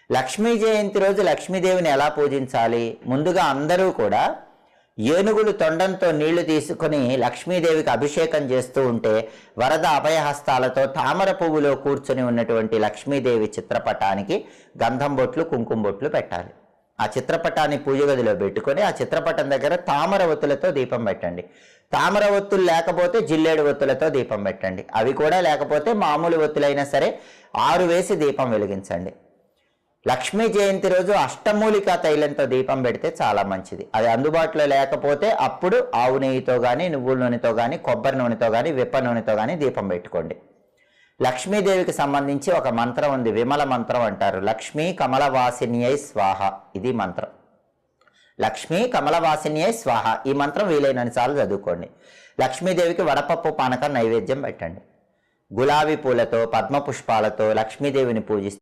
లక్ష్మీ జయంతి రోజు లక్ష్మీదేవిని ఎలా పూజించాలి? ముందుగా అందరూ కూడా ఏనుగులు తొండంతో నీళ్లు తీసుకుని లక్ష్మీదేవికి అభిషేకం చేస్తూ ఉంటే వరద అభయహస్తాలతో తామర పువ్వులో కూర్చొని ఉన్నటువంటి లక్ష్మీదేవి చిత్రపటానికి గంధం బొట్లు, కుంకుమ బొట్లు పెట్టాలి. ఆ చిత్రపటాన్ని పూజ గదిలో పెట్టుకొని ఆ చిత్రపటం దగ్గర తామర ఒత్తులతో దీపం పెట్టండి. తామర ఒత్తులు లేకపోతే జిల్లేడు ఒత్తులతో దీపం పెట్టండి. అవి కూడా లేకపోతే మామూలు ఒత్తులైనా సరే 6 వేసి దీపం వెలిగించండి. లక్ష్మీ జయంతి రోజు అష్టమూలికా తైలంతో దీపం పెడితే చాలా మంచిది. అది అందుబాటులో లేకపోతే అప్పుడు ఆవు నెయ్యితో కానీ, నువ్వుల నూనెతో కానీ, కొబ్బరి నూనెతో కానీ, విప్ప నూనెతో కానీ దీపం పెట్టుకోండి. లక్ష్మీదేవికి సంబంధించి ఒక మంత్రం ఉంది, విమల మంత్రం అంటారు. లక్ష్మీ కమలవాసిన్యై స్వాహ, ఇది మంత్రం. లక్ష్మీ కమలవాసిన్యై స్వాహ, ఈ మంత్రం వీలైనన్నిసార్లు చదువుకోండి. లక్ష్మీదేవికి వడపప్పు పానకం నైవేద్యం పెట్టండి. గులాబీ పూలతో, పద్మ పుష్పాలతో లక్ష్మీదేవిని పూజిస్తే